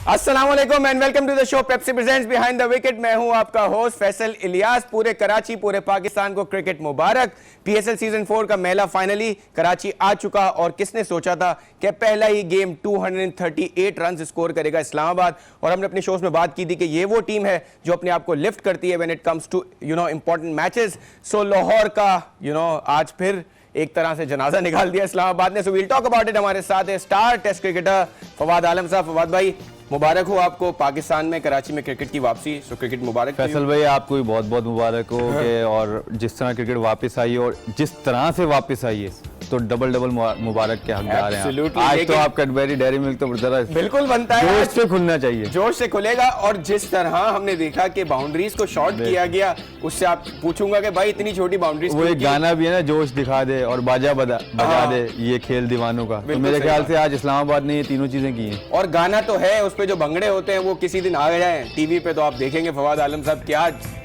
अस्सलाम वालेकुम and welcome to the show Pepsi presents behind the wicket. मैं हूं आपका होस्ट फैसल इलियास। पूरे कराची, पूरे पाकिस्तान को क्रिकेट मुबारक। पीएसएल सीजन 4 का मेला फाइनली कराची आ चुका और किसने सोचा था कि पहला ही गेम 238 रन स्कोर करेगा इस्लामाबाद। और हमने अपने शोज में बात की थी कि ये वो टीम है जो अपने आप को लिफ्ट करती है when it comes to important matches. So Lahore का आज फिर एक तरह से जनाजा निकाल दिया इस्लामाबाद ने। So we'll talk about it. हमारे साथ है star test cricketer Fawad Alam साहब। फवाद भाई, मुबारक हो आपको पाकिस्तान में, कराची में क्रिकेट की वापसी। सो क्रिकेट मुबारक। फैसल भाई, आपको भी बहुत बहुत मुबारक हो कि और जिस तरह क्रिकेट वापस आई है और जिस तरह से वापस आई है तो डबल मुबारक के हकदार हैं। आज तो आप कैडबरी डेयरी मिल्क तो बिल्कुल बनता है, जोश से खुलना चाहिए, जोश से खुलेगा। और जिस तरह हमने देखा कि बाउंड्रीज को शॉर्ट किया गया, उससे आप पूछूंगा कि भाई इतनी छोटी बाउंड्रीज। वो एक गाना भी है ना, जोश दिखा दे और बाजा बजा दे, ये खेल दीवानों का। तो मेरे ख्याल से आज इस्लामाबाद ने ये तीनों चीजें की हैं। और गाना तो है, उस पे जो भंगड़े होते हैं वो किसी दिन आ जाए टीवी पे तो आप देखेंगे फवाद आलम साहब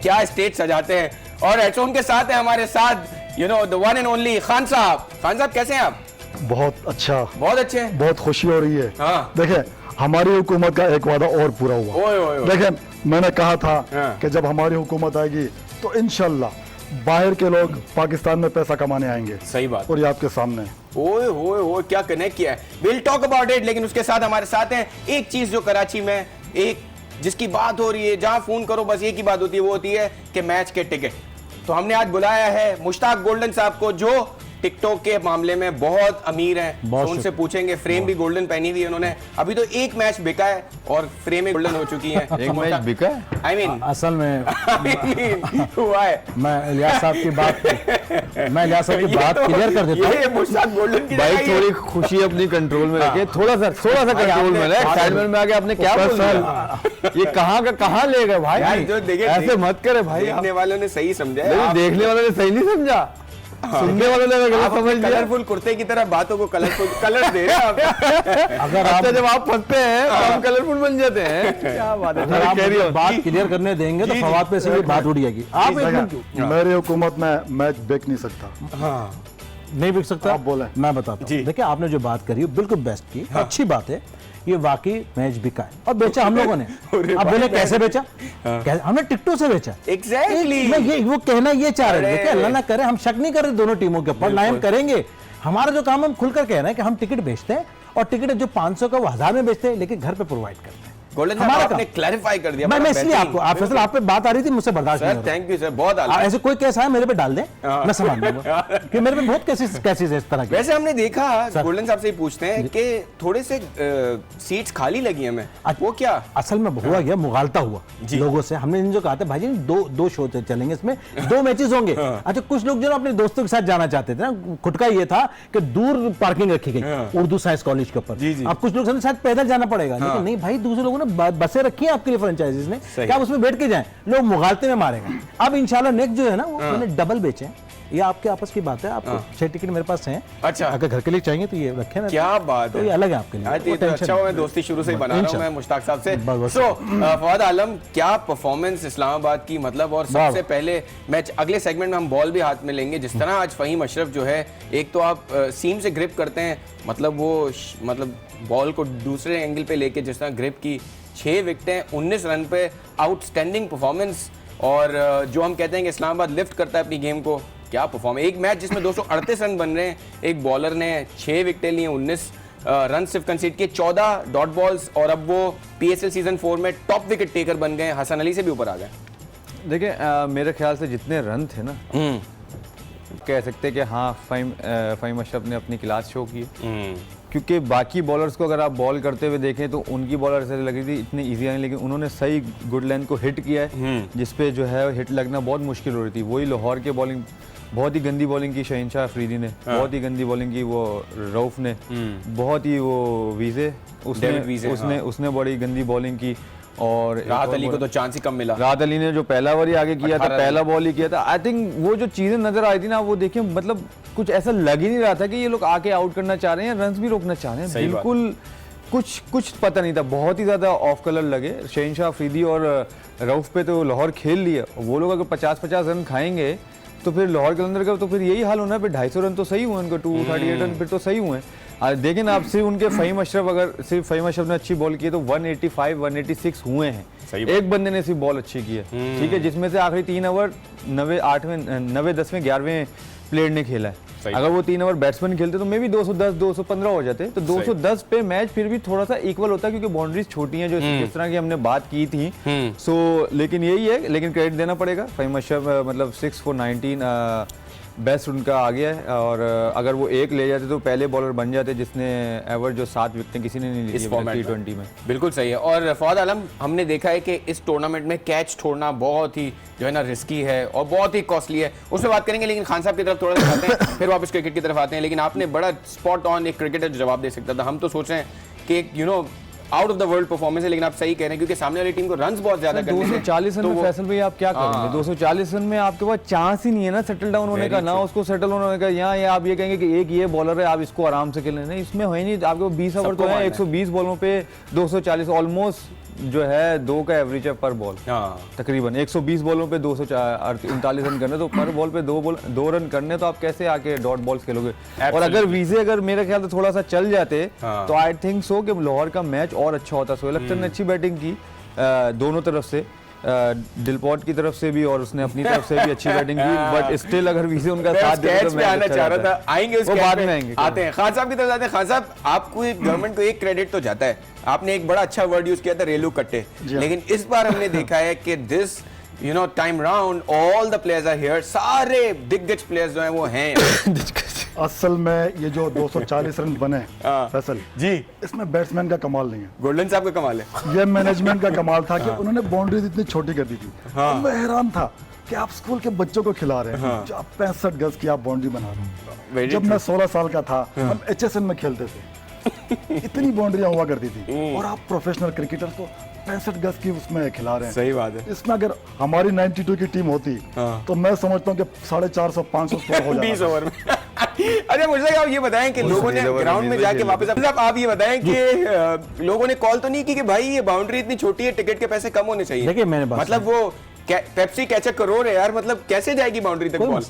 क्या स्टेज सजाते हैं। और ऐसे उनके साथ है हमारे साथ the one and only Khan साहब। खान साहब कैसे हैं आप? बहुत अच्छा, बहुत अच्छे हैं। बहुत खुशी हो रही है। हाँ। देखें, हमारी हुकूमत का एक वादा और पूरा हुआ। ओए। देखें, मैंने कहा था हाँ। कि जब हमारी हुकूमत आएगी तो इंशाल्लाह बाहर के लोग पाकिस्तान में पैसा कमाने आएंगे। सही बात। और ये आपके सामने। ओए क्या कनेक्ट किया है। Will talk about it. लेकिन उसके साथ हमारे साथ है एक चीज जो कराची में एक जिसकी बात हो रही है, जहां फोन करो बस एक ही बात होती है, वो होती है कि मैच के टिकट। तो हमने आज बुलाया है मुश्ताक गोल्डन साहब को, जो टिकटॉक के मामले में बहुत अमीर हैं। तो उनसे पूछेंगे। फ्रेम भी गोल्डन पहनी हुई है उन्होंने। अभी तो एक मैच बिका है और फ्रेम में गोल्डन हो चुकी है। एक मैच बिका है। आई मीन असल में हुआ है। मैं इलियास साहब की बात क्लियर कर देता हूँ। ये मुश्ताक गोल्डन की भाई थोड़ी खुशी अपनी कंट्रोल में रखे, थोड़ा सा कंट्रोल में रहे। एक्साइटमेंट में आके आपने क्या बोल दिया? ये कहाँ का कहाँ ले गए भाई? जो देखे ऐसे मत करे भाई। देखने वालों ने सही समझा, देखने वालों ने सही नहीं समझा, सुनने वालों ने गलत समझ लिया। कलरफुल कुर्ते की तरह बातों को कलर दे रहे हैं आप। अगर आप जब आप फंसते हैं तो हम कलरफुल बन जाते हैं। क्या बात है? अगर आप बात क्लियर करने देंगे तो फवाद पे से ये बात उड़ जाएगी। आप एकदम क्यों मेरी हुकूमत में मैच बेच नहीं सकता। हाँ, नहीं बिक सकता? आप बोले। मैं बताता हूँ। देखिए, आपने जो बात करी बिल्कुल बेस्ट की, अच्छी बात है। ये वाकई मैच बिका है और बेचा हम लोगों ने। अब बोले कैसे बेचा? हमने टिकटों से बेचा। एग्जैक्टली। मैं ये वो कहना ये चाह रहे थे कि अल्लाह ना करे, हम शक नहीं कर रहे दोनों टीमों के ऊपर, ना हम करेंगे। हमारा जो काम हम खुलकर कह रहे हैं कि हम टिकट बेचते हैं और टिकट जो 500 का वो 1000 में बेचते हैं, लेकिन घर पे प्रोवाइड करते हैं। गोल्डन साहब आपने क्लैरिफाई कर दिया। मैं इसलिए आपको आप पे बात आ रही थी, मुझसे बर्दाश्त नहीं हो रहा। थैंक यू सर, बहुत ऐसे कोई केस है मेरे पे डाल दे, मैं संभाल लूंगा कि मेरे पे बहुत केसेस है इस तरह के। वैसे हमने देखा, गोल्डन साहब से ही पूछते हैं कि थोड़े से सीट्स खाली लगी हमें, वो क्या? असल में हुआ गया, मुगालता हुआ लोगों से। हमने जो कहा था भाई जी दो शो चलेंगे, इसमें 2 मैचेस होंगे। अच्छा, कुछ लोग जो अपने दोस्तों के साथ जाना चाहते थे ना, खुटका ये था कि दूर पार्किंग रखी गई उर्दू साइंस कॉलेज के ऊपर। अब कुछ लोग शायद पैदल जाना पड़ेगा, लेकिन नहीं भाई, दूसरे लोगों ने बसें रखी है आपके लिए फ्रेंचाइजीज ने, क्या आप उसमें बैठ के जाएं? लोग मुगालते में मारेंगे। अब इंशाल्लाह नेक्स्ट जो है ना, वो मैंने डबल बेचे। ये आपके आपस की बात है। आपको 6 टिकट मेरे पास हैं। अच्छा, अगर घर के लिए चाहिए तो ये रखें ना। क्या बात तो है, ये अलग है आपके लिए। तो अच्छा हुआ, मैं दोस्ती शुरू से ही बना रहा हूं मैं मुश्ताक साहब से। सो फवाद आलम, क्या परफॉर्मेंस इस्लामाबाद की, मतलब। और सबसे पहले मैच, अगले सेगमेंट में हम बॉल भी हाथ में लेंगे। जिस तरह आज फहीम अशरफ जो है, एक तो आप सीम से ग्रिप करते हैं, मतलब वो बॉल को दूसरे एंगल पे लेके जिस तरह ग्रिप की, 6 विकेटें 19 रन पे, आउटस्टैंडिंग परफॉर्मेंस। और जो हम कहते हैं कि इस्लामाबाद लिफ्ट करता है अपनी गेम को, क्या परफॉर्म। एक मैच जिसमें 238 रन बन रहे हैं, एक बॉलर ने 6 विकेटें ली, 19 रन सिर्फ कंसीड किए, 14 डॉट बॉल्स, और अब वो पीएसएल सीजन 4 में टॉप विकेट टेकर बन गए, हसन अली से भी ऊपर आ गए। देखिए, मेरे ख्याल से जितने रन थे ना, कह सकते हैं कि हाँ, फ़हीम अशरफ ने अपनी क्लास शो की। क्योंकि बाकी बॉलर्स को अगर आप बॉल करते हुए देखें तो उनकी बॉलर ऐसे लगी थी इतनी इजी नहीं, लेकिन उन्होंने सही गुड लेंथ को हिट किया है, जिसपे जो है हिट लगना बहुत मुश्किल हो रही थी। वही लाहौर के बॉलिंग, बहुत ही गंदी बॉलिंग की शहनशाह अफरीदी ने, बहुत ही गंदी बॉलिंग की वो रऊफ ने, बहुत ही वो वीज़े उसने बड़ी गंदी बॉलिंग की। और राहत अली को तो चांस ही कम मिला। राहत अली ने जो पहला ओवर ही आगे किया था, पहला बॉल ही किया था। आई थिंक वो जो चीजें नजर आई थी ना, वो देखिए, मतलब कुछ ऐसा लग ही नहीं रहा था कि ये लोग आके आउट करना चाह रहे हैं, रन्स भी रोकना चाह रहे हैं। बिल्कुल कुछ पता नहीं था, बहुत ही ज्यादा ऑफ कलर लगे। शहनशाह अफरीदी और रऊफ पे तो लाहौर खेल लिया। वो लोग अगर 50-50 रन खाएंगे तो फिर लाहौर कलंदर का तो फिर यही हाल होना है। फिर 250 रन तो सही हुए उनको, 238 रन फिर तो सही हुए। देखिए ना, आप सिर्फ उनके फ़हीम अशरफ, अगर सिर्फ फ़हीम अशरफ ने अच्छी बॉल की है तो 185 186 हुए हैं। एक बंदे ने सिर्फ बॉल अच्छी की है, ठीक है, जिसमें से आखिरी 3 ओवर 90 10वें 11वें प्लेयर ने खेला है। अगर वो 3 ओवर बैट्समैन खेलते तो मे भी 210 215 हो जाते। तो 210 पे मैच फिर भी थोड़ा सा इक्वल होता है, क्योंकि बाउंड्रीज छोटी हैं, जो जिस तरह की हमने बात की थी। सो लेकिन यही है, लेकिन क्रेडिट देना पड़ेगा फ़हीम अशरफ, मतलब 6 for 19 बेस्ट उनका आ गया है। और अगर वो एक ले जाते तो पहले बॉलर बन जाते जिसने एवर जो 7 विकेटें किसी ने नहीं ली T20 में। बिल्कुल सही है। और फवाद आलम, हमने देखा है कि इस टूर्नामेंट में कैच छोड़ना बहुत ही जो है ना रिस्की है और बहुत ही कॉस्टली है, उसमें बात करेंगे। लेकिन खान साहब की तरफ थोड़ा सा आते हैं, फिर वापस क्रिकेट की तरफ आते हैं। लेकिन आपने बड़ा स्पॉट ऑन एक क्रिकेटर जवाब दे सकता था। हम तो सोच रहे हैं कि एक out of the world performance है, लेकिन आप सही कह रहे हैं क्योंकि सामने वाली टीम को रन्स बहुत ज्यादा करने 240 रन में फैसल भाई आप क्या करेंगे? 240 रन में आपके पास चांस ही नहीं है ना सेटल डाउन होने का, ना उसको सेटल होने का। यहाँ आप ये कहेंगे कि एक ये बॉलर है, आप इसको आराम से खेलें, नहीं, इसमें है नहीं। आपके 20 ओवर तो है, 120 बॉलों पे 240, ऑलमोस्ट जो है 2 का एवरेज है पर बॉल। तकरीबन 120 बॉलों पे 239 रन करने, तो पर बॉल पे 2 रन करने, तो आप कैसे आके डॉट बॉल्स खेलोगे? और अगर वीजे अगर मेरे ख्याल से थोड़ा सा चल जाते तो आई थिंक सो कि लाहौर का मैच और अच्छा होता। सोहेल अख्तर ने अच्छी बैटिंग की दोनों तरफ से, दिलपॉट की तरफ से भी और उसने अपनी तरफ से भी अच्छी बैटिंग की, बट स्टिल अगर वीजे उनका साथ दे तो मैं आना चाह रहा था। आएंगे उस बाद में आएंगे, आते हैं खान साहब की तरफ आते हैं। खान साहब, आपको गवर्नमेंट को एक क्रेडिट तो जाता है, आपने एक बड़ा अच्छा वर्ड यूज किया था, रेलू कट्टे। लेकिन इस बार हमने देखा है कि this time round all the players are here, सारे दिग्गज प्लेयर्स जो हैं वो हैं। असल में ये जो 240 रन बने फैसल जी, इसमें बैट्समैन का कमाल नहीं है, गोल्डन साहब का कमाल है। ये मैनेजमेंट का कमाल था कि उन्होंने बाउंड्रीज इतनी छोटी कर दी थी। मैं हैरान था कि आप स्कूल के बच्चों को खिला रहे हैं, जो आप 65 गज की आप बाउंड्री बना रहे हैं। जब मैं 16 साल का था, हम HSN में खेलते थे, इतनी बाउंड्रियां हुआ करती थी, और आप प्रोफेशनल क्रिकेटर को 65 गज की उसमें खिला रहे हैं। सही बात है। इसमें अगर हमारी 92 की टीम होती तो मैं समझता हूँ कि 450 500 स्कोर हो जाता 20 ओवर में। अच्छा, मुझे आप ये बताएं कि लोगों ने ग्राउंड में जाके वापस आप ये बताएं कि लोगों ने कॉल तो नहीं की कि भाई ये बाउंड्री इतनी छोटी है, टिकट के पैसे कम होने चाहिए? देखिए, मैंने मतलब वो पेप्सी कैच करोड़ है यार, मतलब कैसे जाएगी बाउंड्री तक बॉल?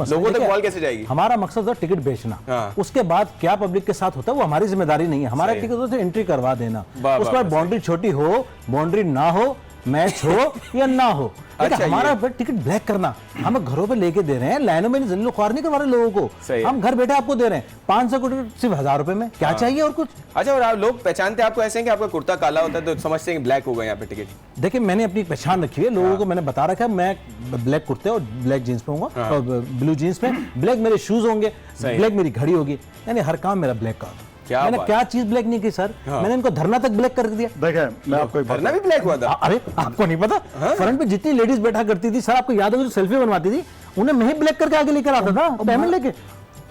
लोगों तक बॉल कैसे जाएगी? हमारा मकसद था टिकट बेचना, उसके बाद क्या पब्लिक के साथ होता है वो हमारी जिम्मेदारी नहीं है। हमारा टिकट से एंट्री करवा देना, उस पर बाउंड्री छोटी हो, बाउंड्री ना हो, मैच हो या ना हो, अच्छा, हमारा टिकट ब्लैक करना हम घरों पे लेके दे रहे हैं, लाइनों में जलील ख्वार नहीं करवा रहे लोगों को, हम घर बैठे आपको दे रहे हैं 500 का टिकट सिर्फ 1000 रुपए में, क्या चाहिए और कुछ? अच्छा, और आप लोग पहचानते आपको ऐसे हैं कि आपका कुर्ता काला होता है तो समझते हैं कि ब्लैक होगा यहाँ पे टिकट? देखिए, मैंने अपनी पहचान रखी है, लोगों को मैंने बता रखा है, मैं ब्लैक कुर्ते और ब्लैक जींस पे होऊंगा, और ब्लू जींस पे, ब्लैक मेरे शूज होंगे, ब्लैक मेरी घड़ी होगी, यानी हर काम मेरा ब्लैक का। मैंने क्या चीज ब्लैक नहीं की सर, मैंने इनको धरना तक ब्लैक कर दिया। देखें, मैं आपको धरना भी ब्लैक हुआ था? अरे आपको नहीं पता, फ्रंट पे जितनी लेडीज बैठा करती थी सर, आपको याद होगा जो सेल्फी बनवाती थी, उन्हें मैं ही ब्लैक करके आगे लेकर आता था पेमेंट लेके।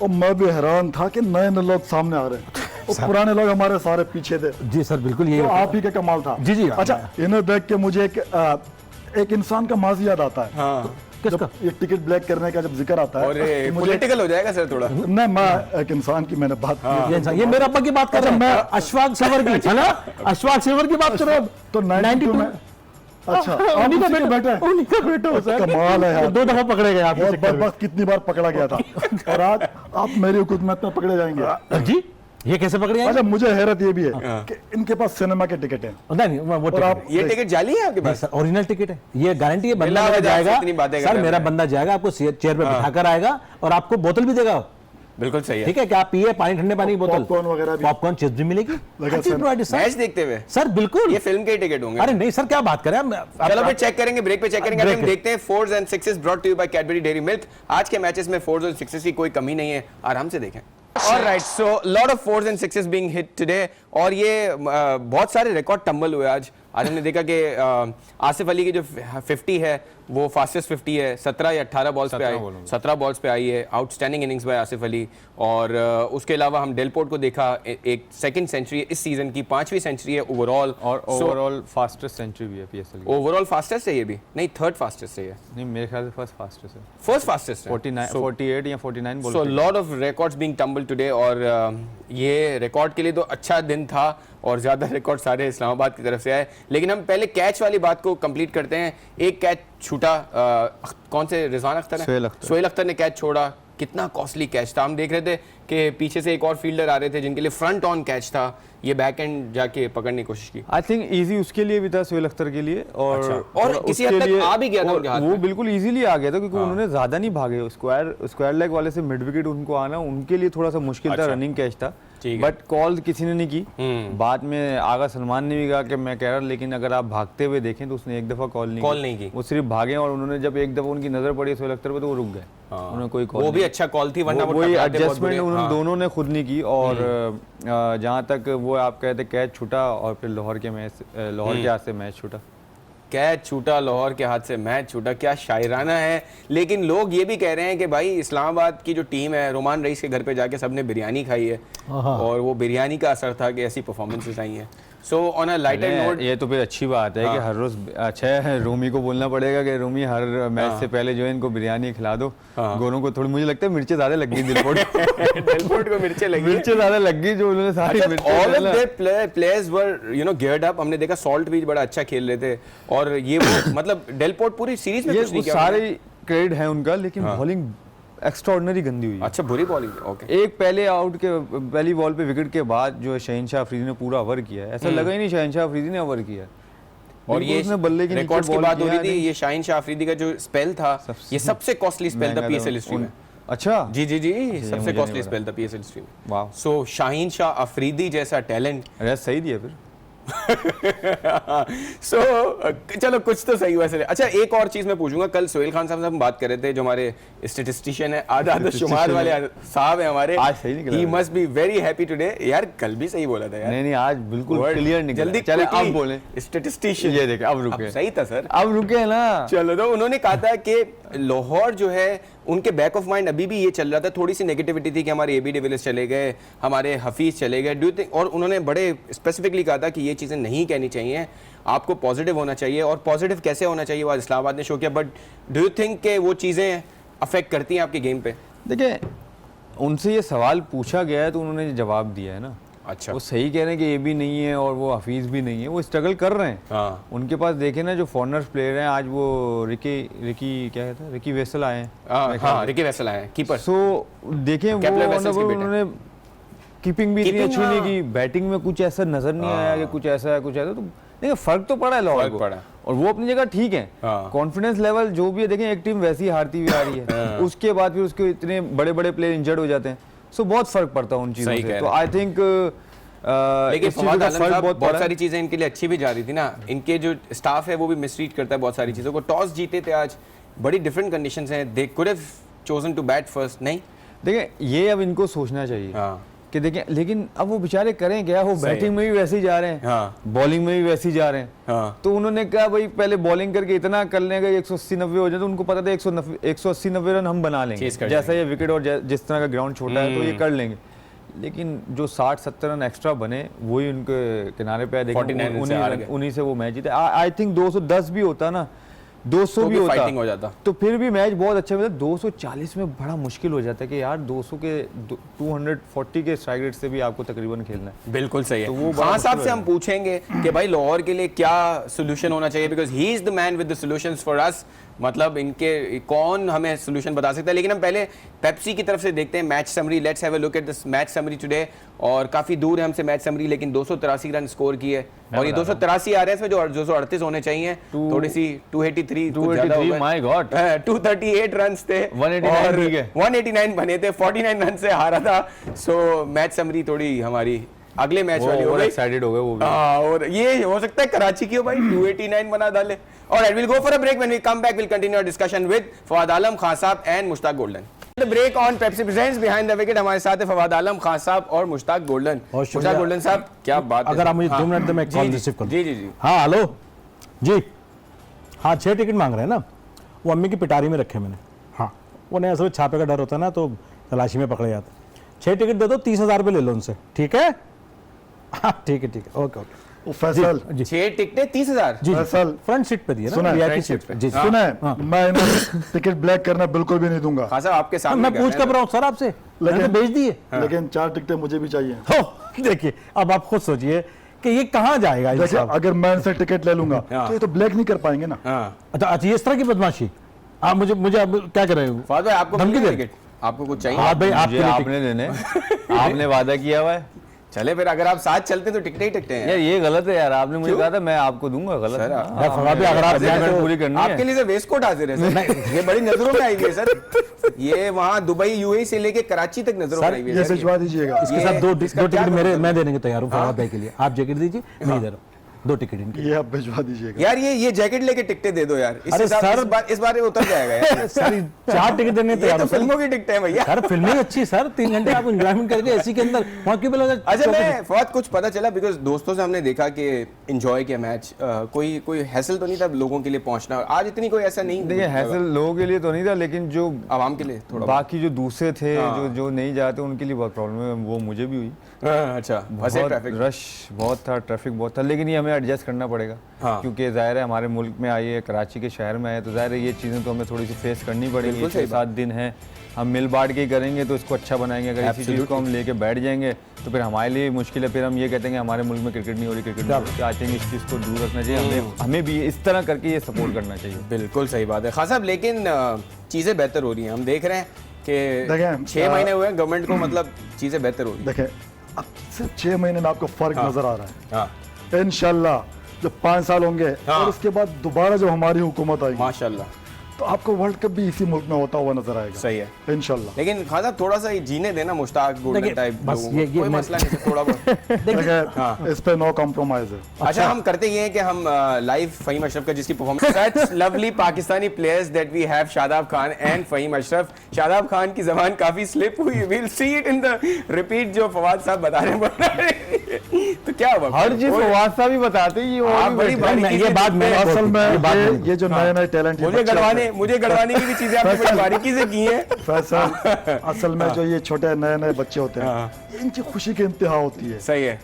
और मैं भी हैरान था कि नए नए लोग सामने आ रहे हैं, और पुराने लोग हमारे सारे पीछे थे। जी सर, बिल्कुल यही तो आप ही का कमाल था। जी जी। अच्छा, इन्हें देख के मुझे एक इंसान का माजी याद आता है। किसका? ये टिकट ब्लैक करने का जब जिक्र आता है, और पॉलिटिकल हो जाएगा सर थोड़ा। नहीं, मैं एक इंसान की मैंने बात की, ये मेरे अब्बा की बात कर रहा हूं मैं, अशफाक सेवर की, है ना, अशफाक सेवर की बात कर रहा हूं। तो 92 में, अच्छा, उन्हीं का बेटा हो सर, कमाल है यार, 2 दफा पकड़े गए आप, बस कितनी बार पकड़ा गया था, और आज आप मेरी हुकूमत में पकड़े जाएंगे। जी, ये कैसे पकड़े जाएंगे? अच्छा, मुझे हैरत ये भी है कि इनके पास सिनेमा के टिकट हैं। नहीं, वो टिकट, ये टिकट जाली है आपके पास? ओरिजिनल टिकट है, ये गारंटी है, बंदा मेरा जाएगा सर, मेरा बंदा जाएगा, आपको चेयर पे बिठाकर आएगा और आपको बोतल भी देगा। बिल्कुल सही है, ठीक है, क्या आप पिए पानी, ठंडे पानी की बोतल, पॉपकॉर्न वगैरह भी, पॉपकॉर्न चिप्स भी मिलेगी, मैच देखते हुए सर। बिल्कुल, ये फिल्म के टिकट होंगे। अरे नहीं सर, क्या बात करें, चलो फिर चेक करेंगे, ब्रेक पे चेक करेंगे। हम देखते हैं fours and sixes brought to you by Cadbury Dairy Milk. आज के मैचेस में फोर्स और सिक्सेस की कोई कमी नहीं है, आराम से देखें। Alright, so lot of fours and sixes being hit today, और ये बहुत सारे रिकॉर्ड टंबल हुए आज हमने देखा कि आसिफ अली की जो 50 है वो फास्टेस्ट 50 है, 17 या 18 बॉल्स पे आई, 17 बॉल्स पे आई है, outstanding innings bye Asif Ali. और उसके अलावा हम डेलपोर्ट को देखा, एक सेकंड सेंचुरी इस सीजन की, 5वीं सेंचुरी है ओवरऑल, और ओवरऑल फास्टेस्ट सेंचुरी भी है पीएसएल की। ओवरऑल फास्टेस्ट है ये भी? नहीं, थर्ड फास्टेस्ट है ये। नहीं, मेरे ख्याल से फर्स्ट फास्टेस्ट है, फर्स्ट फास्टेस्ट है, 48 या 49 ball. So lot of records being tumble today, और ये रिकॉर्ड के लिए तो अच्छा दिन था, और ज्यादा रिकॉर्ड सारे इस्लामाबाद की तरफ से आए। लेकिन हम पहले कैच वाली बात को कंप्लीट करते हैं। एक कैच छूटा, कौन से, रिजवान अख्तर है, सोहेल अख्तर ने कैच छोड़ा, कितना कॉस्टली कैच था। हम देख रहे थे कि पीछे से एक और फील्डर आ रहे थे जिनके लिए फ्रंट ऑन कैच था, ये बैक एंड जाके पकड़ने की कोशिश की। आई थिंक इजी उसके लिए भी था, सोहेल अख्तर के लिए, और अच्छा। और किसी हद तक आ भी गया था उनके हाथ वो में। बिल्कुल इजीली आ गया था क्योंकि उन्होंने ज्यादा नहीं भागे। स्क्वायर लेग वाले से मिड विकेट उनको आना उनके लिए थोड़ा सा मुश्किल था, अच्छा। रनिंग कैच था, ठीक है। बट कॉल किसी ने नहीं की। बाद में आगा सलमान ने भी कहा कि मैं कह रहा, लेकिन अगर आप भागते हुए देखें तो उसने एक दफा कॉल नहीं की। वो सिर्फ भागे और उन्होंने जब एक दफा उनकी नजर पड़ी सोहेल अख्तर पे तो वो रुक गए। उन्होंने कोई कॉल, वो भी अच्छा कॉल थी, वरना वो एडजस्टमेंट उन्होंने दोनों ने खुद नहीं की। और जहां तक वो आप कहते कैच छूटा और फिर लाहौर के हाथ से मैच छूटा। कैच छूटा, लाहौर के हाथ से मैच छूटा, क्या शायराना है। लेकिन लोग ये भी कह रहे हैं कि भाई इस्लामाबाद की जो टीम है, रोमान रईस के घर पे जाके सबने बिरयानी खाई है और वो बिरयानी का असर था कि ऐसी परफॉर्मेंसेस आई हैं। So on a lighter note, ये तो फिर अच्छी बात है कि हर रोज अच्छा है, रूमी को बोलना पड़ेगा कि रूमी हर मैच से पहले जो है इनको बिरयानी खिला दो। गोरों को थोड़ी, मुझे लगता है मिर्चें ज्यादा लग गई दिलपोर्ट को मिर्चें लगी, मिर्चें ज्यादा लग गई जो उन्होंने सारी all of their players were geared up. हमने देखा सॉल्ट भी बड़ा अच्छा खेल रहे थे और ये मतलब डेलपोर्ट पूरी सीरीज में कुछ नहीं किया। सारे क्रेडिट है उनका, लेकिन बॉलिंग एक्स्ट्राऑर्डिनरी गंदी हुई। अच्छा, बुरी बॉलिंग। ओके, एक पहली बॉल पे विकेट के बाद जो शहनशाह अफरीदी ने पूरा ओवर किया है, ऐसा लगा ही नहीं शहनशाह अफरीदी ने ओवर किया। और ये बल्ले की रिकॉर्ड्स की बात हो रही थी, ये शाहीन शाह अफरीदी का जो स्पेल था, ये सबसे कॉस्टली स्पेल था पीएसएल हिस्ट्री में। अच्छा, जी जी जी, सबसे कॉस्टली स्पेल था पीएसएल हिस्ट्री में। वाह। सो शाहीन शाह अफरीदी जैसा टैलेंट अरे सही दिया फिर। सो चलो कुछ तो सही वैसे। अच्छा, एक और चीज मैं पूछूंगा, कल सोहेल खान साहब से हम बात कर रहे थे, जो हमारे स्टैटिस्टिशियन है, आधा शुमार वाले साहब है हमारे। आज सही निकला। He must be very happy today. यार कल भी सही बोला था यार। नहीं आज बिल्कुल क्लियर निकला। जल्दी चले अब बोले स्टैटिस्टिशियन। ये देखे अब रुके, सही था सर, अब रुके ना। चलो, तो उन्होंने कहा था कि लाहौर जो है उनके बैक ऑफ माइंड अभी भी ये चल रहा था, थोड़ी सी नेगेटिविटी थी कि हमारे एबी डिविलियर्स चले गए, हमारे हफीज चले गए। डू यू थिंक, और उन्होंने बड़े स्पेसिफिकली कहा था कि ये चीज़ें नहीं कहनी चाहिए, आपको पॉजिटिव होना चाहिए। और पॉजिटिव कैसे होना चाहिए वो आज इस्लामाबाद ने शो किया। बट डू यू थिंक कि वो चीज़ें अफेक्ट करती हैं आपके गेम पे? देखिए, उनसे ये सवाल पूछा गया है तो उन्होंने जवाब दिया है ना। अच्छा, वो सही कह रहे हैं कि ये भी नहीं है और वो हफीज भी नहीं है, वो स्ट्रगल कर रहे हैं। हाँ। उनके पास देखे ना जो फॉरनर्स प्लेयर हैं, आज वो रिकी क्या कहता है, रिकी वेसल आए हैं। हाँ, रिकी वेसल आए हैं, कीपर। सो देखें वो उन्होंने कीपिंग भी इतनी अच्छी नहीं की, बैटिंग में कुछ ऐसा नजर नहीं आया कि कुछ ऐसा है कुछ ऐसा। तो देखिए फर्क तो पड़ा है लाहौर को, और वो अपनी जगह ठीक है। कॉन्फिडेंस लेवल जो भी है, देखें एक टीम वैसी हारती हुई आ रही है, उसके बाद फिर उसके इतने बड़े बड़े प्लेयर इंजर्ड हो जाते हैं। सो बहुत फर्क पड़ता है उन चीजों से। तो आई थिंक लेकिन फवाद आलम साहब, बहुत सारी चीजें इनके लिए अच्छी भी जा रही थी ना। इनके जो स्टाफ है वो भी मिसरीड करता है बहुत सारी चीजों को। टॉस जीते थे आज, बड़ी डिफरेंट कंडीशंस हैं, they could have chosen to bat first. नहीं, देखें ये अब इनको सोचना चाहिए कि देखें, लेकिन अब वो बेचारे करें क्या, वो बैटिंग में भी वैसे ही जा रहे हैं, बॉलिंग में भी वैसे ही जा रहे हैं। तो उन्होंने कहा भाई पहले बॉलिंग करके इतना कर लेंगे 180-90 हो जाए, तो उनको पता था 180-90 रन हम बना लेंगे, जैसा ये विकेट और जिस तरह का ग्राउंड छोटा है तो ये कर लेंगे। लेकिन जो 60-70 रन एक्स्ट्रा बने वही उनके किनारे पे उन्हीं से वो मैच जीते। आई थिंक 210 भी होता ना, 200 भी होता तो फिर भी मैच बहुत अच्छा होता। 240 में बड़ा मुश्किल हो जाता है कि यार 200 के 240 के स्ट्राइक रेट से भी आपको तकरीबन खेलना है। बिल्कुल सही है। तो वो खान साहब से हम पूछेंगे कि भाई लाहौर के लिए क्या सोल्यूशन होना चाहिए, because he is the man with the solutions for us. मतलब इनके कौन हमें सोल्यूशन बता सकता है। लेकिन हम पहले पेप्सी की तरफ से देखते हैं match summary. Let's have a look at this match summary today. और काफी दूर है हमसे मैच समरी, लेकिन 283 रन स्कोर किए और ये 283 आ रहे हैं, इसमें जो 238 होने चाहिए, थोड़ी सी 283 माय गॉड 238 रन थे, 189 बने थे, 49 रन से हारा था। सो मैच समरी थोड़ी हमारी अगले मैच वाली हो गई, एक्साइटेड हो गए वो भी। और ये हो सकता है कराची की हो भाई, 289 बना डाले। और will go for a break, when we come back will continue our discussion with Fawad Alam Khan साहब and Mushtaq Golden. The break on Pepsi presents behind the wicket. हमारे साथ है फवाद आलम खान साहब और मुश्ताक गोल्डन। मुश्ताक गोल्डन साहब, क्या बात है, अगर आप मुझे 2 मिनट में कॉल रिसीव कर। जी जी जी, हाँ हेलो जी, हाँ 6 टिकट मांग रहे हैं ना, वो अम्मी की पिटारी में रखे मैंने। हाँ वो नहीं, असल छापे का डर होता है ना, तो तलाशी में पकड़े जाते। 6 टिकट दे दो, 30,000 रुपये ले लो उनसे, ठीक है? हाँ ठीक है ओके ओके। फैसल, 6 टिकटें 30,000 जी, फैसल फ्रंट सीट पे दिए ना, सुना है, VIP सीट पे। जी सुना है, मैं इन्हें टिकट ब्लैक करना बिल्कुल भी नहीं दूंगा। खान साहब आपके सामने मैं पूछ कर रहा हूँ सर आपसे, मैंने भेज दिए। लेकिन 4 टिकटें मुझे भी चाहिए। हो देखिए, अब आप खुद सोचिए कि ये कहाँ जाएगा। देखिए अगर मैं इनसे टिकट ले लूंगा तो ये तो ब्लैक नहीं कर पाएंगे ना। अच्छा, ये इस तरह की बदमाशी आप मुझे अब क्या कर रहे हो? फवाद भाई आपको धमकी दे? आपको कुछ चाहिए? हाँ भाई, आपके मुझे लिए आपने देने आपने वादा किया हुआ है चले फिर, अगर आप साथ चलते तो टिकटे ही टिकटे हैं यार, ये गलत है यार। आपने मुझे कहा था मैं आपको दूंगा, गलत है। यार फवाद भाई, अगर आप जाएं अगर तो पूरी करनी है आपके लिए तो वेस्ट कोट हाजिर है सर। ये बड़ी नजरों में आई हुई है सर, ये वहाँ दुबई यूएई से लेके कराची तक नजरों में आई हुई है ये सर। भिजवा दीजिएगा। इसके साथ दो इसका क्या टिकट मतलब? मैं देने को तैयार हूँ फवाद भाई के लिए। आप जैकेट दीजिए, मैं दे रहा हूँ 2 टिकट इनके। ये आप भिजवा दीजिएगा। यार ये जैकेट लेके टिकटे दे दो यार, अरे इससे सर- इस बार ये उतर जाएगा यार। सर 4 टिकट देने ये तैयार तो हूँ सर। फिल्मों की टिकट है भैया। सर फिल्मिंग अच्छी है सर, 3 घंटे आप एंजॉयमेंट करके एसी के अंदर वहाँ क्यों बोला? अच्छा मैं फवाद कुछ पता चला, बिकॉज दोस्तों से हमने देखा कि एंजॉय किया मैच, कोई हैसल तो नहीं था लोगों के लिए पहुंचना, आज इतनी कोई ऐसा नहीं। देखिए हैसल लोगों के लिए तो नहीं था, लेकिन जो आवाम के लिए थोड़ा बाकी जो दूसरे थे जो नहीं जाते उनके लिए बहुत प्रॉब्लम है, वो मुझे भी हुई। अच्छा वैसे बहुत ट्रैफिक रश बहुत था, ट्रैफिक बहुत था, लेकिन ये हमें एडजस्ट करना पड़ेगा। हाँ। क्योंकि जाहिर है हमारे मुल्क में आई है, कराची के शहर में आए, तो जाहिर है ये चीज़ें तो हमें थोड़ी सी फेस करनी पड़ेगी। बिल्कुल सही 6-7 दिन है, हम मिल बांट के ही करेंगे तो इसको अच्छा बनाएंगे। अगर इसी चीज़ को हम लेके बैठ जाएंगे तो फिर हमारे लिए मुश्किल है। फिर हम ये कहते हैं कि हमारे मुल्क में क्रिकेट नहीं हो रही, क्रिकेट नहीं हो रही। चाहते हैं इस चीज़ को दूर रखना चाहिए, हमें भी इस तरह करके ये सपोर्ट करना चाहिए। बिल्कुल सही बात है खान साहब, लेकिन चीज़ें बेहतर हो रही हैं, हम देख रहे हैं कि देखें, 6 महीने हुए हैं गवर्नमेंट को, मतलब चीज़ें बेहतर हो रही हैं। देखें, अब सिर्फ 6 महीने में आपको फर्क नजर आ रहा है। हाँ इंशाल्लाह जब 5 साल होंगे और उसके बाद दोबारा जब हमारी हुकूमत आएगी माशाल्लाह, तो आपको वर्ल्ड कप भी इसी मुल्क में होता हुआ नजर आएगा। सही है। इंशाल्लाह। लेकिन खान साहब थोड़ा सा ये जीने देना मुश्ताक गोल्डन देखिए, टाइप बस लोगों को, ये कोई मैं- मसला नहीं है, थोड़ा बहुत। देखिए इस पे नो कॉम्प्रोमाइज है। अच्छा हम करते ये हैं कि हम लाइव फहीम अशरफ का जिसकी performance such lovely Pakistani players that we have Shadab Khan and Faheem Ashraf. Shadab Khan की जबान काफी स्लिप हुई, will see it in the repeat जो फवाद साहब बता रहे हैं। तो क्या हुआ? हर चीज़ फवाद साहब ही बताते हैं, ये वो आप भी बड़ी बैठे हैं। बारीकी ये से बात मैंने असल में ये बात नहीं। ये जो नए नए टैलेंट मुझे गड़वाने की भी चीजें आपने बड़ी बारीकी से की हैं। फैसल असल में जो ये छोटे नए नए बच्चे होते हैं, ये इनकी खुशी की इंतहा होती है, सही है।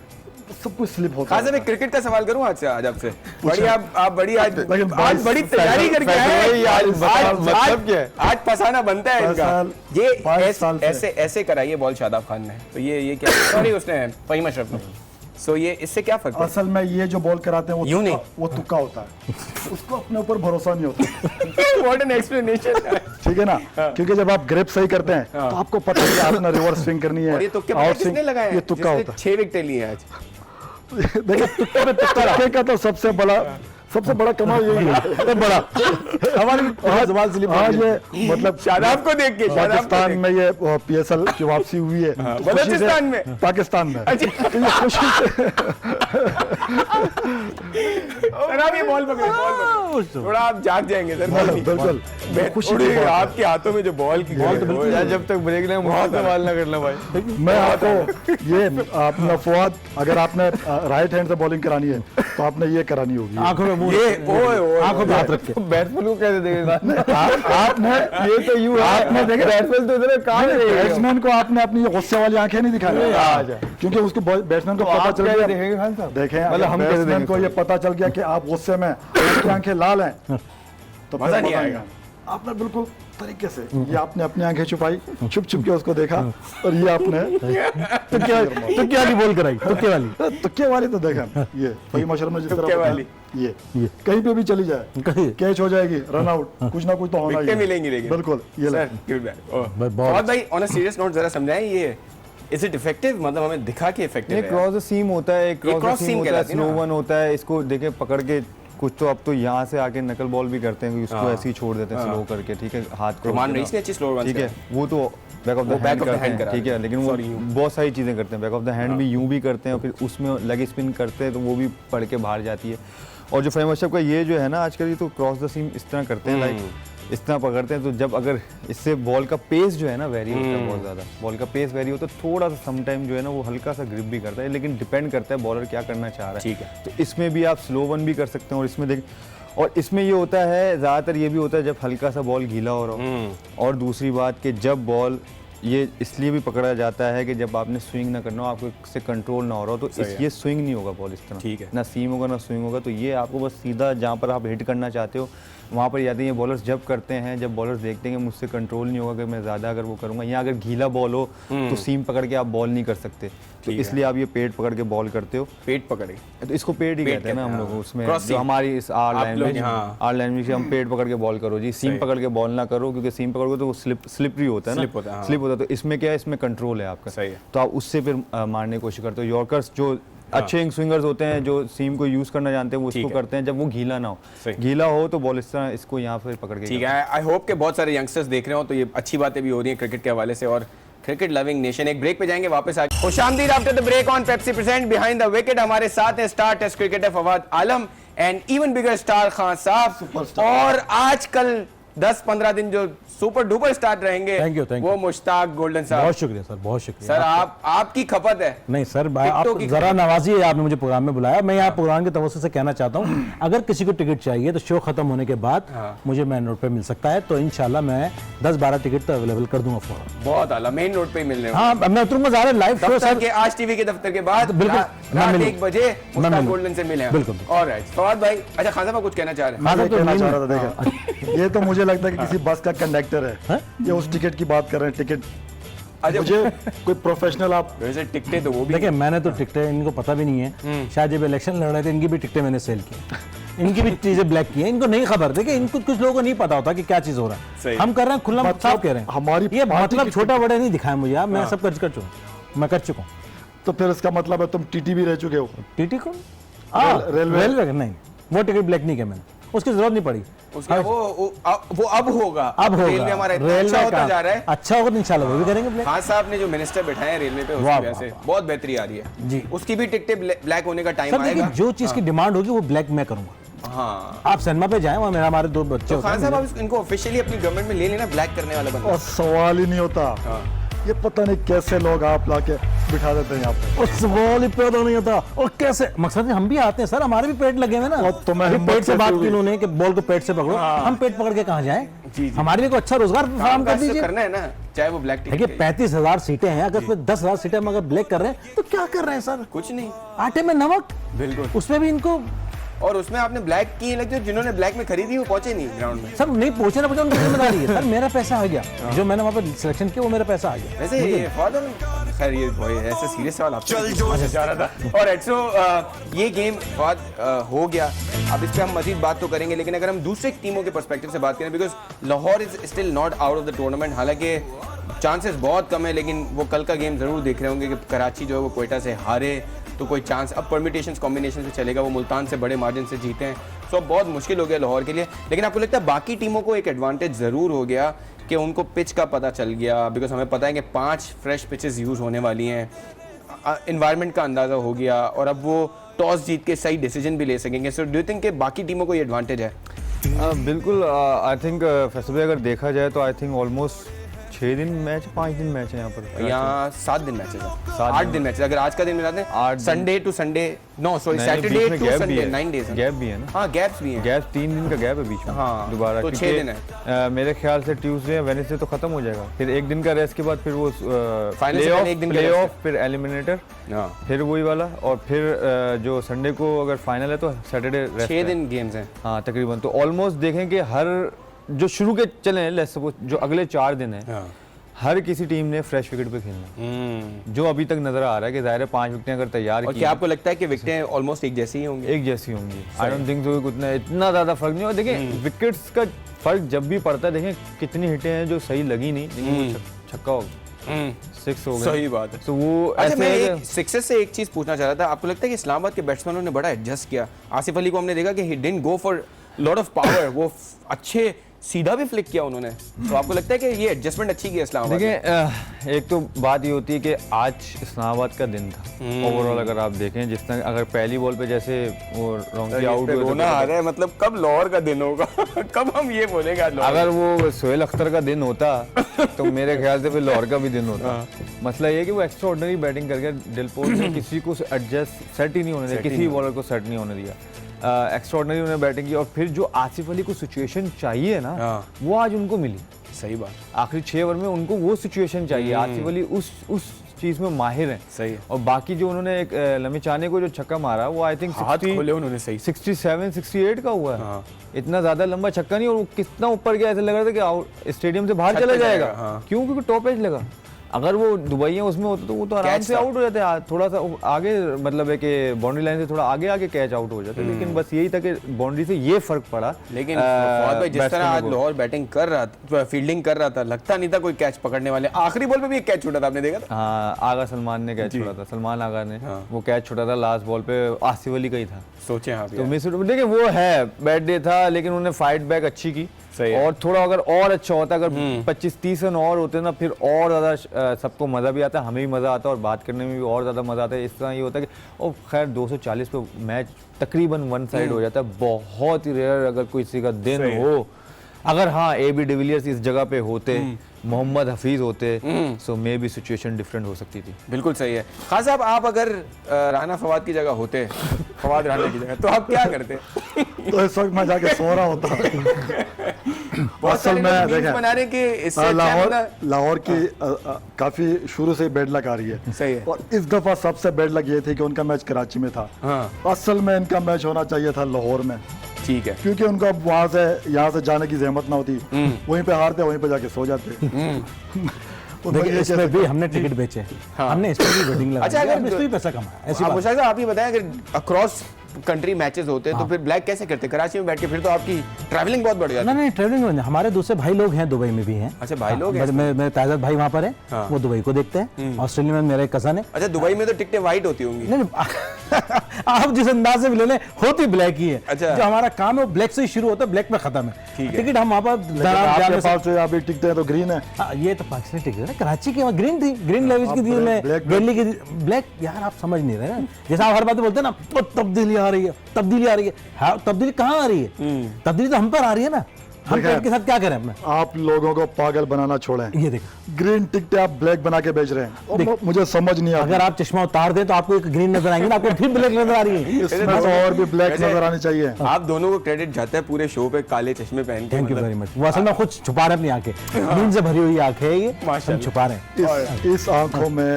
सब कुछ स्लिप होता खान साहब है। एक क्रिकेट का सवाल करूं आज आपसे। बड़ी आप बड़ी आज लेकिन आज बड़ी तैयारी करके आए हैं। आज मतलब क्या है? आज फसाना बनता है इनका। फैसल, ये 22 साल से। ऐसे कराइए बॉल शादाब खान ने, तो ये क्या सॉरी उसने फहीम अशरफ ने, सो ये इससे क्या फर्क पड़ता असल में ये जो बॉल कराते हैं यूं नहीं। वो तुक्का होता है, उसको अपने ऊपर भरोसा नहीं होता। है? What an explanation. ठीक है ना, क्योंकि जब आप ग्रिप सही करते हैं तो आपको पता है कि आपने रिवर्स स्विंग करनी है, और ये तुक्के आउट किसने स्विंग, लगाए? ये तुक्का होता 6 विकेटें लिए आज। है। देखिए तुक्के का तो सबसे बड़ा कमाल यही है। बड़ा हमारी जबान स्लिप आज ये मतलब शादाब को देख के, शादाब को पाकिस्तान देख में ये PSL की वापसी हुई है खुशी से- बलूचिस्तान में? पाकिस्तान में अच्छा। ये खुशी से सर आप ये बॉल पकड़ो, थोड़ा आप जाग जाएंगे सर। बिल्कुल खुशी की थोड़ी बात है। आपके हाथों में जो बॉल की बॉल तो बिल्कुल यार जब तक ब्रेक ना बहुत सवाल ना करना भाई। मैं आपको ये अपना फवाद, अगर आपने राइट हैंड से बॉलिंग करानी है तो आपने ये करानी होगी। आंखों में मुंह ये ओए आंखों में हाथ रख के। बैट्समैन को कैसे देखेगा? आपने ये तो यूं है, आपने देखे बैट्समैन तो इधर कहाँ देखेगा? बैट्समैन को आपने अपनी गुस्से वाली आंखें नहीं दिखाई, क्योंकि उसको बैट्समैन को पता आप चल कैसे गया। देखेंगे खान साहब? देखें मतलब अगर हम कैसे बैट्समैन को देखेंगे? ये पता चल गया कि आप गुस्से में, आपकी आंखें लाल हैं, तो फिर मजा नहीं आएगा। आपने बिल्कुल तरीके से ये आपने अपनी आंखें छुपाई, छुप छुप के उसको देखा, और ये आपने तुक्के वाली बोल कराई, तुक्के वाली। तुक्के वाली तो देखा, ये फहीम अशरफ ने जिस तुक्के तरह वाली। ये कहीं पे भी चली जाए, कहीं कैच हो जाएगी, रन आउट, कुछ ना कुछ तो होना ही विकेटें है। मिलेंगी लेकिन। बिल्कुल ये ले। Sir give back. बहुत- फवाद भाई ऑन अ सीरियस नोट जरा समझाएं, ये इज इट इफेक्टिव? मतलब हमें दिखा के इफेक्टिव ये है। क्रॉस द सीम होता है, cross the cross seam seam होता है, कहलाती है ना। स्लो वन होता है। इसको देखे पकड़ के कुछ तो अब तो यहाँ से आके नकल बॉल भी करते हैं, उसको ऐसे ही छोड़ देते हैं स्लो करके। ठीक है, हाथ को रोमान रईस ने अच्छी स्लो रन ठीक है, वो तो बैक ऑफ द वो back हैंड of the करते hand हैं। करा ठीक है, देते लेकिन हैं। वो Sorry, यूं। बहुत सारी चीज़ें करते हैं। बैक ऑफ द हैंड भी यूं भी करते हैं, और फिर उसमें लेग स्पिन करते हैं तो वो भी पड़ के बाहर जाती है। और जो फहीम अशरफ का ये जो है ना आजकल, ये तो क्रॉस द सीम इस तरह करते हैं, लाइक इस तरह पकड़ते हैं। तो जब अगर इससे बॉल का पेस जो है ना वेरी होता है, बहुत ज़्यादा बॉल का पेस वेरी होता है, थोड़ा सा सम टाइम जो है ना वो हल्का सा ग्रिप भी करता है, लेकिन डिपेंड करता है बॉलर क्या करना चाह रहा है। ठीक है। तो इसमें भी आप स्लो वन भी कर सकते हैं, और इसमें देख, और इसमें ये होता है ज़्यादातर ये भी होता है जब हल्का सा बॉल गीला हो रहा हो। और दूसरी बात कि जब बॉल ये इसलिए भी पकड़ा जाता है कि जब आपने स्विंग ना करना हो, आपको से कंट्रोल ना हो रहा हो, तो ये स्विंग नहीं होगा बॉल इस तरह। ठीक है। ना सीम होगा ना स्विंग होगा, तो ये आपको बस सीधा जहाँ पर आप हिट करना चाहते हो वहाँ पर जाते हैं। ये बॉलर्स जब करते हैं, जब बॉलर्स देखते हैं कि मुझसे कंट्रोल नहीं होगा, कि मैं ज़्यादा अगर वो करूँगा, या अगर गीला बॉल हो तो सीम पकड़ के आप बॉल नहीं कर सकते। तो इसलिए आप ये पेट पकड़ के बॉल करते हो। पेट पकड़े तो इसको पेट ही पेट कहते हैं ना कहते हम हैं, लोग हाँ। उसमें Cross जो seam। हमारी इस आर आप लोग, लैंग्वेज हाँ। आर लैंग्वेज से हम पेट पकड़ के बॉल करो जी, सीम पकड़ के बॉल ना करो, क्योंकि सीम पकड़ोगे तो वो स्लिपरी होता है ना, Slip होता है, हाँ। स्लिप होता है। तो इसमें क्या है, इसमें कंट्रोल है आपका, सही है। तो आप उससे फिर मारने की कोशिश करते हो। यॉर्कर्स जो अच्छे स्विंगर्स होते हैं जो सीम को यूज करना जानते हैं वो ठीक उसको है। करते हैं जब वो गीला ना हो। सही। गीला हो तो बॉल इस तरह इसको यहाँ पे पकड़ के ठीक है। आई होप के बहुत सारे यंगस्टर्स देख रहे हो, तो ये अच्छी बातें भी हो रही हैं क्रिकेट के हवाले से। और क्रिकेट लविंग नेशन, एक ब्रेक पे जाएंगे, वापस आ खुशामदीद after the break on Pepsi present behind the wicket. हमारे साथ है star test cricketer Fawad Alam and even bigger star Khan साहब। सुपरस्टार। और आजकल 10-15 दिन जो सुपर डुपर स्टार रहेंगे Thank you, thank वो you। मुश्ताक गोल्डन साहब। बहुत शुक्रिया सर, बहुत शुक्रिया सर आपकी खपत है। नहीं सर, टिकटों आप की जरा नवाजी है, आपने मुझे प्रोग्राम में बुलाया। मैं यहाँ प्रोग्राम के तवज्जो से कहना चाहता हूँ, अगर किसी को टिकट चाहिए तो शो खत्म होने के बाद मुझे मेन रोड पे मिल सकता है, तो इंशाल्लाह मैं 10-12 टिकट तो अवेलेबल कर दूंगा फौरन। बहुत आला, मेन रोड पे ही मिलने हाँ, मैं उतरूंगा ज़रा लाइव शो दफ्तर सर। के आज टीवी के दफ्तर के बाद बिल्कुल, मैं रात मिलूं। 1 बजे मुश्ताक मिलूं। गोल्डन से मिले हैं। बिल्कुल। ऑलराइट फवाद भाई, अच्छा खान साहब आप कुछ कहना चाह रहे हैं? हाँ, मैं तो कहना नींद चाह में- रहा था, देखा ये तो मुझे लगता है कि किसी बस का कंडक्टर है, ये उस टिकट की बात कर रहे हैं। टिकट मुझे कोई प्रोफेशनल आप वैसे टिकटें तो वो भी देखिए, मैंने तो टिकटें, इनको पता भी नहीं है, शायद जब इलेक्शन लड़ रहे थे इनकी भी टिकटें मैंने सेल की, इनकी भी चीजें ब्लैक की हैं, इनको नहीं खबर। देखिए, इनको कुछ लोगों को नहीं पता होता कि क्या चीज हो रहा सही। है। हम कर रहे हैं खुला, मतलब साफ कह रहे हैं। हमारी ये पार्टी मतलब की छोटा बड़ा नहीं दिखाया मुझे, आप मैं सब कर चुका हूँ, मैं कर चुका हूँ। तो फिर इसका मतलब है तुम टीटी भी रह चुके हो। टीटी को रेलवे- रेलवे का नहीं, वो टिकट ब्लैक नहीं किया मैंने, उसकी जरूरत नहीं पड़ी। उसका वो अब होगा। अब होगा, रेलवे हमारा इतना अच्छा होता जा रहा है। अच्छा होगा तो इंशाल्लाह वो भी करेंगे ब्लैक। खान साहब ने जो मिनिस्टर बैठाए हैं रेलवे पे, उसकी वाह, वजह से बहुत बेहतरी आ रही है जी। उसकी भी टिकटें ब्लैक होने का टाइम सर देखिए, आएगा। जो चीज की डिमांड होगी वो ब्लैक मैं करूंगा। हाँ, आप सिनेमा पे जाएं, वहाँ मेरा हमारे 2 बच्चे तो होते खान हैं, साहब आप इनको ऑफिशियली अपनी गवर्नमेंट में ले लेना, ब्लैक करने वाला बंदा। और सवाल ही नहीं होता, ये पता नहीं कैसे लोग आप लाके बिठा देते हैं यहाँ पे। और सवाल ही पैदा नहीं होता। और कैसे, मकसद है हम भी आते हैं सर, हमारे भी पेट लगे हुए हैं ना। और तुम्हें अभी हिम्मत पेट से कैसे बात हुई? की उन्होंने कि बॉल को पेट से पकड़ो, हम पेट पकड़ के कहाँ जाएं? हमारे लिए कोई अच्छा रोजगार फराहम कर कामकाज तो दीजिए। करना है ना, चाहे वो ब्लैक देखिए, टिकट 35,000 सीटें हैं, अगर उसमें 10,000 सीटें हम अगर ब्लैक कर रहे हैं तो क्या कर रहे हैं सर? कुछ नहीं। आटे में नमक, बिल्कुल। उसमें भी इनको और उसमें आपने ब्लैक की लगती है, जिन्होंने ब्लैक में खरीदी वो पहुंचे नहीं ग्राउंड में। सर नहीं पहुंचे ना पहुंचे, उनकी जिम्मेदारी है सर। मेरा पैसा आ गया, जो मैंने वहाँ पे सिलेक्शन किया वो मेरा पैसा आ गया। वैसे ये फॉदर, खैर ये भाई ऐसे सीरियस सवाल आपसे अच्छा जा रहा था। और सो ये गेम बहुत हो गया, अब इस पे हम मजीद बात तो करेंगे, लेकिन अगर हम दूसरे टीमों के पर्सपेक्टिव से बात करें, because Lahore is still not out of the tournament, हालांकि चांसेस बहुत कम है, लेकिन वो कल का गेम जरूर देख रहे होंगे कि कराची जो है वो क्वेटा से हारे तो कोई चांस, अब परमिटेशंस कॉम्बिनेशन से चलेगा, वो मुल्तान से बड़े मार्जिन से जीते हैं, सो अब बहुत मुश्किल हो गया लाहौर के लिए। लेकिन आपको लगता है बाकी टीमों को एक एडवांटेज ज़रूर हो गया कि उनको पिच का पता चल गया, बिकॉज हमें पता है कि 5 फ्रेश पिचेस यूज़ होने वाली हैं, इन्वायरमेंट का अंदाज़ा हो गया, और अब वो टॉस जीत के सही डिसीजन भी ले सकेंगे। सो डू यू थिंक कि बाकी टीमों को ये एडवांटेज है? बिल्कुल। आई थिंक फैसल भाई, अगर देखा जाए तो आई थिंक ऑलमोस्ट 6 दिन मैच, 5 दिन मैच है यहाँ पर। यहाँ 7 दिन मैचेस हैं, 7 8 दिन मैचेस, अगर आज का दिन मिलाते आठ हैं दिन। Sunday to Sunday, no sorry नहीं, सैटरडे बीच में टू गैप भी संडे, है। 9 डेज गैप भी है ना। हाँ गैप्स भी हैं। गैप 3 दिन का गैप है बीच में। हाँ, दोबारा तो 6 दिन है। मेरे ख्याल से ट्यूसडे या वेडनेसडे तो खत्म हो जाएगा, फिर 1 दिन का रेस्ट के बाद फिर वो Final से पहले एक दिन का प्ले rest है। ऑफ, फिर एलिमिनेटर, हाँ, फिर वही वाला, और फिर जो संडे को अगर फाइनल है तो सैटरडे रेस्ट 6 दिन गेम्स हैं। हाँ तकरीबन। तो ऑलमोस्ट देखें कि हर जो शुरू के चले हैं, लेट्स सपोज जो अगले 4 दिन है, हाँ। हर किसी टीम ने फ्रेश विकेट पे खेलना है, जो अभी तक नजर आ रहा है कि जाहिर है 5 विकेटें अगर तैयार और की क्या आपको लगता है कि विकेटें ऑलमोस्ट एक जैसी ही होंगी? एक जैसी होंगी? आई डोंट थिंक सो इतना ज़्यादा फर्क नहीं। और देखें विकेट्स का फर्क जब भी पड़ता है, देखें कितनी हिटें हैं जो सही लगी नहीं, लेकिन वो छक्का हो गया, 6 हो गया। सही बात है। तो वो अच्छा, ऐसे मैं है एक सिक्सेस से एक चीज पूछना चाह रहा था, आपको लगता है कि इस्लामाबाद के बैट्समैनों ने बड़ा एडजस्ट किया? आसिफ अली को हमने देखा कि he didn't go for lot of power, वो अच्छे सीधा भी फ्लिक किया उन्होंने, तो आपको लगता है कि ये एडजस्टमेंट अच्छी की इस्लामाबाद ने? देखिए, एक तो बात ये होती है कि आज इस्लामाबाद का दिन था ओवरऑल। अगर आप देखें, जिस तरह अगर पहली बॉल पे जैसे वो रॉन्गी आउट हुए, रोना आ रहा है, मतलब कब लाहौर का दिन होगा? कब हम ये बोलेंगे आज लाहौर? अगर वो सोहेल अख्तर का दिन होता तो मेरे ख्याल से फिर लाहौर का भी दिन होता। मसला ये है कि वो एक्स्ट्रा ऑर्डिनरी बैटिंग करके दिलपोर ने किसी को एडजस्ट सेट ही नहीं होने दिया, किसी बॉलर को सेट नहीं होने दिया। एक्स्ट्रा ऑर्डिनरी उन्होंने बैटिंग की, और फिर जो आसिफ अली को सिचुएशन चाहिए ना, वो आज उनको मिली। सही बात, आखिरी 6 ओवर में उनको वो सिचुएशन चाहिए। आसिफ अली उस चीज में माहिर हैं। सही है। और बाकी जो उन्होंने एक लमिचाने को जो छक्का मारा, वो आई थिंक हाथ खोले उन्होंने सही। 67 68 का हुआ है। इतना ज्यादा लंबा छक्का नहीं, और वो कितना ऊपर गया, ऐसा लग रहा था कि स्टेडियम से बाहर चला जाएगा। क्यों? क्योंकि टॉप एज लगा। अगर वो दुबई है उसमें होता तो वो तो आराम Catch से था। आउट हो जाते, थोड़ा सा आगे, मतलब है कि बाउंड्री लाइन से थोड़ा आगे आगे कैच आउट हो जाते, लेकिन बस यही था कि बाउंड्री से ये फर्क पड़ा। लेकिन फवाद भाई जिस तरह आज लाहौर बैटिंग कर रहा था, फील्डिंग कर रहा था, लगता नहीं था कोई कैच पकड़ने वाले। आखिरी बॉल पे भी एक कैच छूटा था, आपने देखा था? हाँ, आगा सलमान ने कैच छोड़ा था, सलमान आगा ने वो कैच छोड़ा था लास्ट बॉल पे, आसिफ अली का ही था। सोचे हाँ तो मिस, देखिए वो है बैड डे था, लेकिन उन्होंने फाइट बैक अच्छी की। सही है। और थोड़ा अगर और अच्छा होता, अगर 25-30 रन और होते ना, फिर और ज़्यादा सबको मज़ा भी आता, हमें भी मज़ा आता और बात करने में भी और ज़्यादा मज़ा आता है। इस तरह ये होता है कि और खैर 240 पे मैच तकरीबन वन साइड हो जाता है, बहुत ही रेयर अगर कोई किसी का दिन हो। अगर हाँ AB डिविलियर्स इस जगह पे होते, मोहम्मद हफीज होते, सो मे बी सिचुएशन डिफरेंट हो सकती थी। बिल्कुल सही है। खान साहब, आप अगर राना फवाद की जगह होते, फवाद राना की जगह, तो आप क्या करते? तो इस वक्त मैं जाके सो रहा होता। बहुत सारे लोग memes बना रहे हैं कि इससे अच्छा मतलब- लाहौर की काफी शुरू से बैड लक आ रही है। सही है। और इस दफा सबसे बैड लक ये थी कि उनका मैच कराची में था। हाँ। असल में इनका मैच होना चाहिए था लाहौर में, ठीक है। क्योंकि उनको अब वहां से यहाँ से जाने की जहमत ना होती, वहीं पे हारते, वहीं पे जाके सो जाते। उनको देखिए ये इसमें कहते- भी हमने टिकट बेचे, हमने इसमें भी वेडिंग लगाई, अच्छा, अगर- हमने इसमें भी पैसा कमाया, ऐसी आप बात मुशाहिद साहब, आप ही बताएं, अगर अक्रॉस कंट्री मैचेस होते तो फिर ब्लैक कैसे करते? कराची में बैठ के फिर तो आपकी ट्रैवलिंग बहुत बढ़ जाती। नहीं ट्रेवलिंग में हमारे दूसरे भाई लोग हैं, दुबई में भी हैं। अच्छा, भाई लोग हैं मेरे ताजत भाई वहाँ पर हैं, हाँ। वो दुबई को देखते हैं। ऑस्ट्रेलिया में मेरा एक कजन है। अच्छा, दुबई में तो टिकटें वाइट होती होंगी। नहीं आप जिस अंदाज से भी ले लें, होती ब्लैक ही है। अच्छा। जो हमारा काम है वो ब्लैक से ही शुरू होता है, ब्लैक में खत्म है। ठीक है। टिकट हम वहाँ पर लेकिन दरार आपके जाने से- पास जो अभी टिकटें हैं तो ग्रीन है। हाँ, ये तो पाकिस्तानी टिकट है। कराची की वहाँ ग्रीन थी, ग्रीन लेविस की थी, मैं ब्लैक- दिल्ली की ब्लैक। यार आप समझ नहीं रहे ना, जैसा आप हर बात बोलते हैं ना, तो तब्दीली आ रही है, तब्दीली आ रही है। हाँ, तब्दीली कहाँ आ रही है? तब्दीली तो हम पर आ रही है ना। हम देखिए, पेट के साथ क्या करें अपना? आप लोगों को पागल बनाना छोड़ें। ये देखो, ग्रीन टिकटें आप ब्लैक बना के बेच रहे हैं, और मुझे समझ नहीं आता। अगर आप चश्मा उतार दें तो आपको एक ग्रीन नजर आएंगे ना, आपको फिर ब्लैक नजर आ रही है। इसमें तो और भी ब्लैक वैसे- नजर आनी चाहिए। आप दोनों को क्रेडिट जाता है पूरे शो पे, काले चश्मे पहन के। थैंक यू मतलब- वेरी मच। वो असल में खुद छुपा रहे अपनी आंखें, नींद से भरी हुई आंखें है ये, हम माशाल्लाह। छुपा रहे हैं। इस आंखों में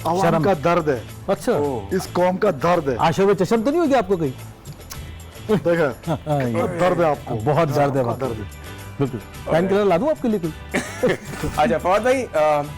आवाम शर्म। का दर्द है, अच्छा, इस कौम का दर्द है। आंखों में चश्म तो नहीं होगी आपको कहीं? देखा, हाँ, ये दर्द है आपको, बहुत दर्द है, आपका दर्द है। बिल्कुल। पेन किलर ला दूं आपके लिए कोई? अच्छा फवाद भाई,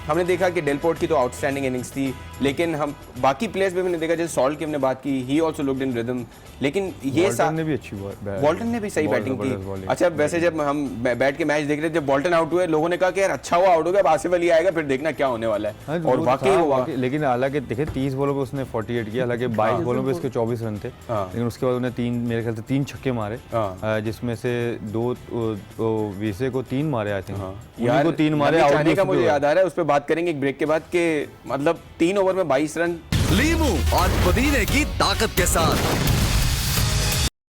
हमने देखा कि डेलपोर्ट की तो आउटस्टैंडिंग इनिंग्स थी, लेकिन हम बाकी प्लेयर्स पे भी हमने देखा, जैसे सॉल्ट की हमने बात की, ही आल्सो लुक्ड इन रिदम, लेकिन ये बॉल्टन ने भी अच्छी बॉल्टन ने भी सही बैटिंग जबरदस्त की। bowling। अच्छा, वैसे जब हम बैठ के मैच देख रहे थे, जब बॉल्टन आउट हुए, लोगों ने कहा कि यार अच्छा हुआ आउट हो गया, अब आसिफ अली आएगा, फिर देखना क्या होने वाला है। और वाकई हुआ। लेकिन हालांकि देखे 30 बॉलों पे उसने 48 किया, हालांकि 22 बॉलों पे उसके 24 रन थे, हाँ। लेकिन उसके बाद उन्हें मेरे ख्याल से 3 छक्के मारे, जिसमें से 2 वीसे को 3 मारे, आई थिंक यार को 3 मारे। नबी आउट चाहने भी का उसके मुझे हुए। याद आ रहा है, उस पर बात करेंगे एक ब्रेक के बाद, कि मतलब 3 ओवर में 22 रन। लीमू और पुदीने की ताकत के साथ